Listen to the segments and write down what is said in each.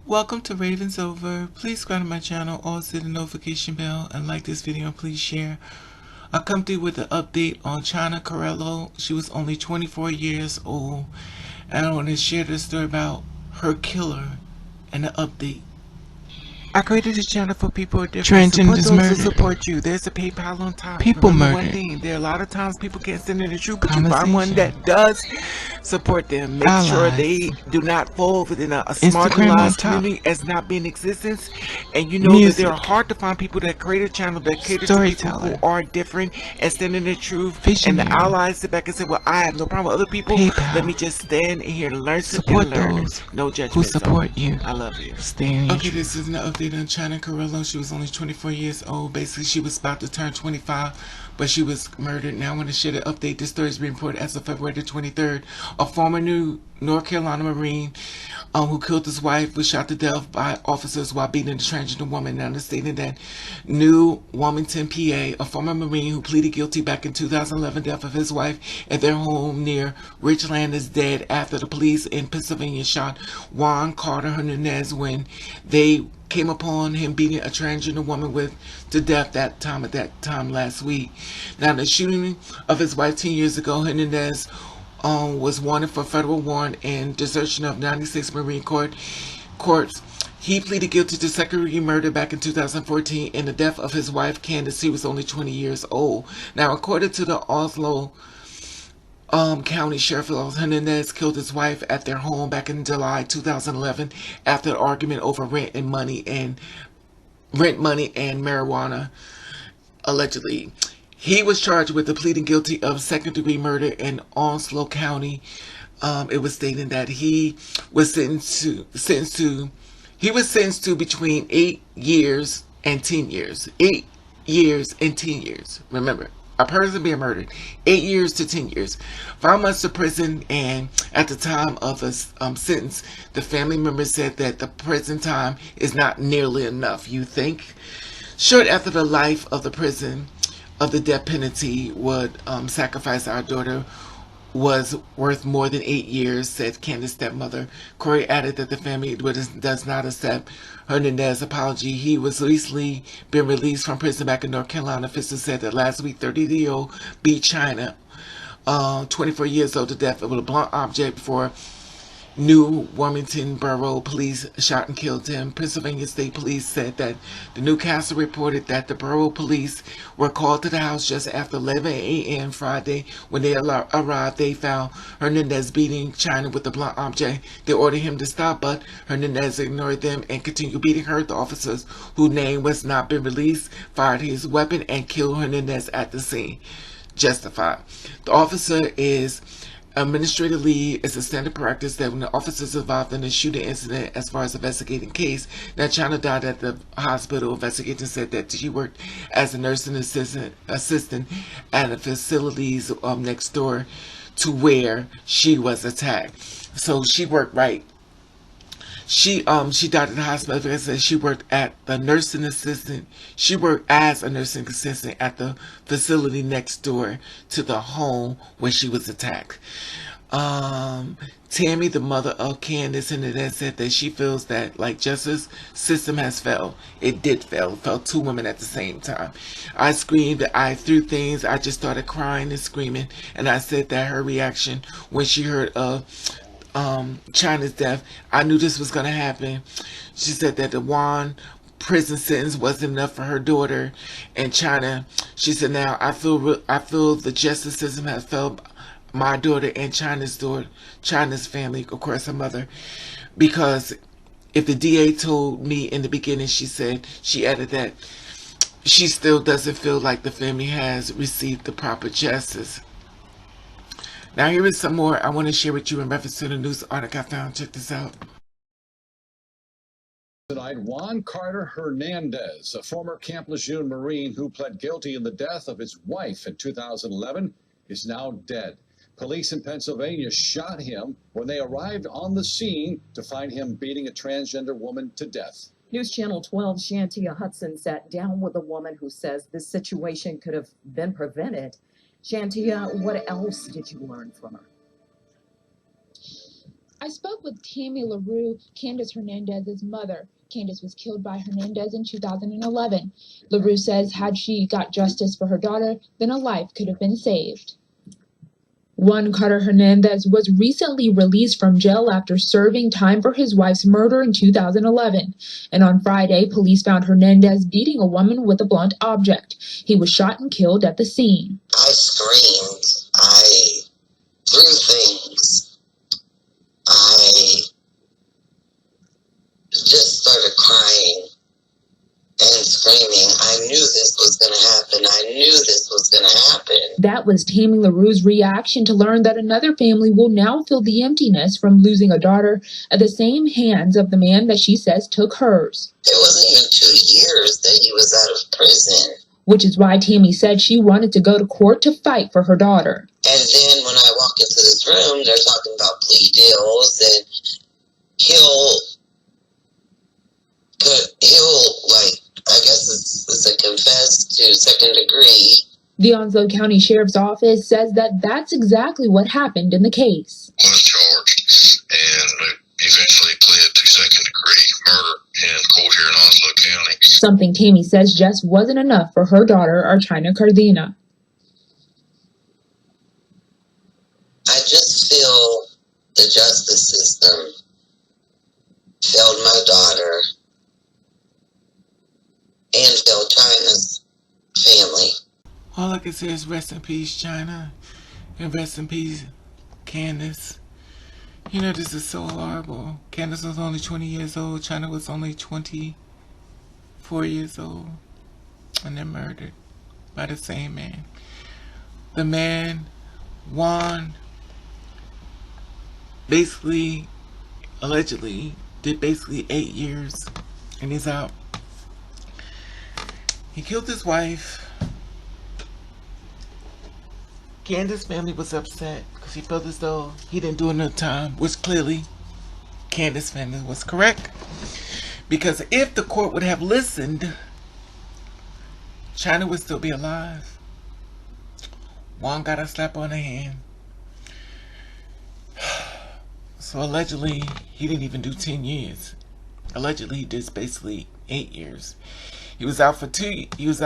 Welcome to Ravens Over. Please subscribe to my channel, also hit the notification bell, and like this video and please share. I come through with an update on Chyna Carrillo. She was only 24 years old, and I want to share the story about her killer and the update. I created this channel for people with different support those who support you. There's a PayPal on top. People Remember murdered. one thing, there are a lot of times people can't stand in the truth, but you find one that does support them. Make sure they do not fall within a marginalized community as not being in existence. And you know that there are hard to find people that create a channel that cater to people who are different and stand in the truth. And the allies sit back and say, well, I have no problem with other people. Let me just stand in here to learn Support and learn. those No judgment. who support you. I love you. Okay, this is an update on Chyna Carrillo. She was only 24 years old. Basically, she was about to turn 25, but she was murdered. Now I want to share the update. This story is being reported as of February the 23rd. A former North Carolina Marine who killed his wife was shot to death by officers while beating a transgender woman. Now, stating that New Wilmington, PA, a former Marine who pleaded guilty back in 2011 death of his wife at their home near Richland is dead after the police in Pennsylvania shot Juan Carter Hernandez when they came upon him beating a transgender woman to death at that time last week. Now, the shooting of his wife 10 years ago, Hernandez was wanted for federal warrant and desertion of 96 Marine Corps. He pleaded guilty to second-degree murder back in 2014 in the death of his wife, Kandace. He was only 20 years old. Now, according to the Oslo County Sheriff's Office, Hernandez killed his wife at their home back in July 2011 after an argument over rent money and marijuana, allegedly. He was charged with pleading guilty of second-degree murder in Onslow County. It was stated that he was sentenced to between 8 years and 10 years. 8 years and 10 years. Remember, a person being murdered, 8 years to 10 years, 5 months to prison, and at the time of a sentence, the family member said that the prison time is not nearly enough. You think? Short after the life of the prison of the death penalty would sacrifice our daughter was worth more than 8 years, said Kandace's stepmother. Corey added that the family does not accept Hernandez's apology. He was recently been released from prison back in North Carolina. Officials said that last week 30-year-old beat Chyna, 24 years old, to death with a blunt object before New Wilmington Borough police shot and killed him. Pennsylvania State Police said that the Newcastle reported that the Borough police were called to the house just after 11 a.m. Friday. When they arrived, they found Hernandez beating Chyna with a blunt object. They ordered him to stop, but Hernandez ignored them and continued beating her. The officers, whose name was not been released, fired his weapon and killed Hernandez at the scene. Justified. The officer is administratively, it's a standard practice that when the officers involved in a shooting incident, as far as investigating case, that Chyna died at the hospital. Investigators said that she worked as a nursing assistant at the facilities next door to where she was attacked. So she worked right. She died at the hospital because she worked at the nursing assistant. She worked as a nursing assistant at the facility next door to the home where she was attacked. Tammy, the mother of Kandace, and then said that she feels that like justice system has failed. It did fail. It failed 2 women at the same time. I screamed. I threw things. I just started crying and screaming. And I said that her reaction when she heard of Chyna's death, I knew this was going to happen. She said that the Juan prison sentence wasn't enough for her daughter, and Chyna, she said, now I feel the justice system has failed my daughter and Chyna's family, of course her mother, because if the DA told me in the beginning, she added that she still doesn't feel like the family has received the proper justice. Now here is some more I want to share with you in reference to the news article I found. Check this out. Tonight, Juan Carter Hernandez, a former Camp Lejeune Marine who pled guilty in the death of his wife in 2011, is now dead. Police in Pennsylvania shot him when they arrived on the scene to find him beating a transgender woman to death. News Channel 12's Shantia Hudson sat down with a woman who says this situation could have been prevented. Shantia, what else did you learn from her? I spoke with Tammy LaRue, Kandace Hernandez's mother. Kandace was killed by Hernandez in 2011. LaRue says had she got justice for her daughter, then a life could have been saved. Juan Carter Hernandez was recently released from jail after serving time for his wife's murder in 2011. And on Friday, police found Hernandez beating a woman with a blunt object. He was shot and killed at the scene. I screamed. I threw things. I just started crying and screaming. I knew this was going to happen. I knew this was going to happen. That was Tammy LaRue's reaction to learn that another family will now feel the emptiness from losing a daughter at the same hands of the man that she says took hers. It wasn't even 2 years that he was out of prison. Which is why Tammy said she wanted to go to court to fight for her daughter. And then when I walk into this room, they're talking about plea deals, and he'll I guess it's a confess to second degree. The Onslow County Sheriff's Office says that that's exactly what happened in the case. Was charged and eventually pled to second degree murder in court here in Onslow County. Something Tammy says just wasn't enough for her daughter, Chyna Carrillo. I just feel the justice system failed my daughter and failed Chyna's family. All I can say is rest in peace, Chyna, and rest in peace, Kandace. You know, this is so horrible. Kandace was only 20 years old. Chyna was only 24 years old. And they're murdered by the same man. The man, Juan, basically, allegedly, did basically 8 years. And he's out. He killed his wife. Kandace's family was upset because he felt as though he didn't do enough time, which clearly Kandace's family was correct. Because if the court would have listened, Chyna would still be alive. Juan got a slap on the hand. So allegedly, he didn't even do 10 years. Allegedly, he did basically 8 years. He was out for 2 years,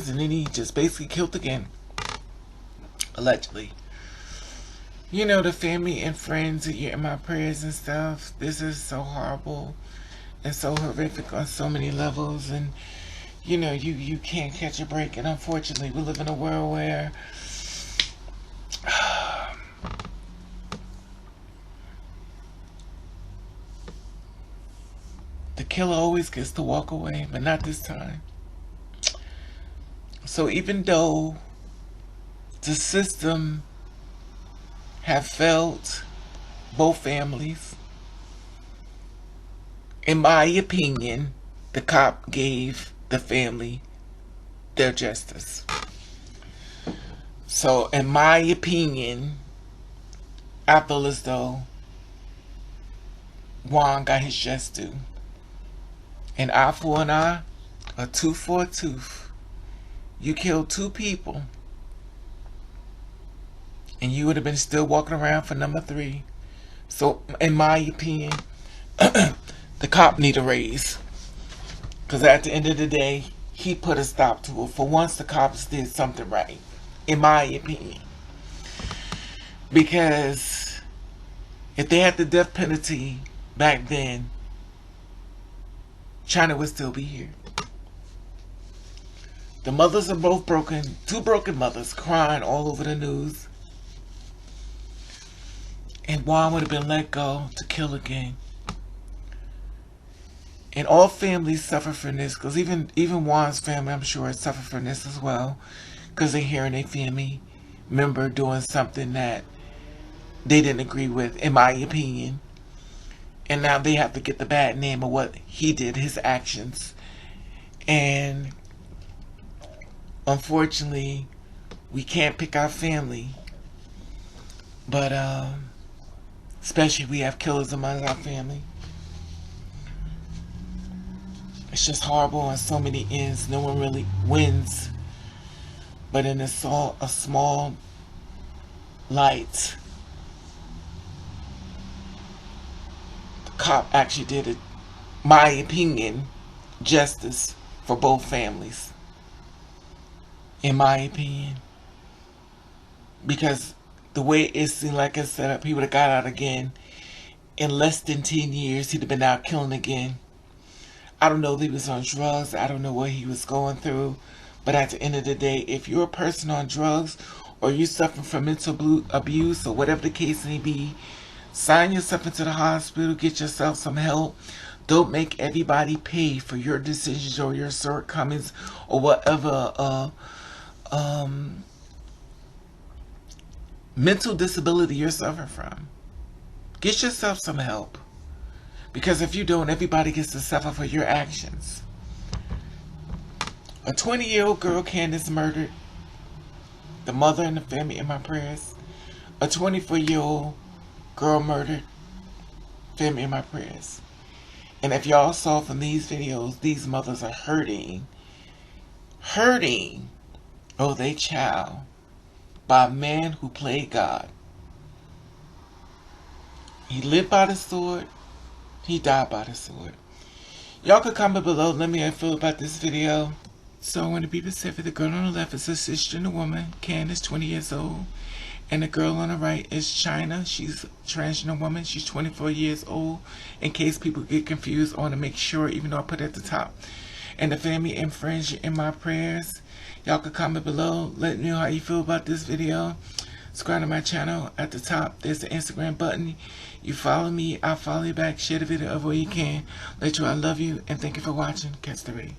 and then he just basically killed again. Allegedly. You know, the family and friends that you're in my prayers and stuff. This is so horrible and so horrific on so many levels. And, you know, you can't catch a break. And unfortunately, we live in a world where the killer always gets to walk away, but not this time. So even though the system have failed both families, in my opinion, the cop gave the family their justice. So in my opinion, I feel as though Juan got his just due. An eye for an eye, a tooth for a tooth. You killed 2 people, and you would have been still walking around for number 3. So, in my opinion, the cop need a raise. Because at the end of the day, he put a stop to it. For once, the cops did something right. In my opinion. Because if they had the death penalty back then, Chyna would still be here. The mothers are both broken. 2 broken mothers crying all over the news. And Juan would have been let go to kill again. And all families suffer from this. Because even Juan's family, I'm sure, suffer from this as well. Because they're hearing a family member doing something that they didn't agree with, in my opinion. And now they have to get the bad name of what he did, his actions. And unfortunately, we can't pick our family. But especially if we have killers among our family. It's just horrible on so many ends. No one really wins. But in a small light, cop actually did it, my opinion, justice for both families. In my opinion. Because the way it seemed like it's set up, he would have got out again. In less than 10 years, he'd have been out killing again. I don't know if he was on drugs. I don't know what he was going through. But at the end of the day, if you're a person on drugs or you're suffering from mental abuse or whatever the case may be, sign yourself into the hospital, get yourself some help. Don't make everybody pay for your decisions or your shortcomings or whatever mental disability you're suffering from. Get yourself some help. Because if you don't, everybody gets to suffer for your actions. A 20-year-old girl, Kandace, murdered. The mother and the family in my prayers. A 24-year-old girl murdered. Family in my prayers. And if y'all saw from these videos, these mothers are hurting. Hurting. Oh, they child. By a man who played God. He lived by the sword. He died by the sword. Y'all could comment below. Let me know how you feel about this video. So I want to be specific. The girl on the left is a cisgender woman. Kandace, 20 years old. And the girl on the right is Chyna. She's a transgender woman. She's 24 years old. In case people get confused, I want to make sure, even though I put it at the top. And the family and friends, you're in my prayers. Y'all could comment below. Let me know how you feel about this video. Subscribe to my channel. At the top, there's the Instagram button. You follow me, I'll follow you back. Share the video where you can. Let you know I love you, and thank you for watching. Catch the ray.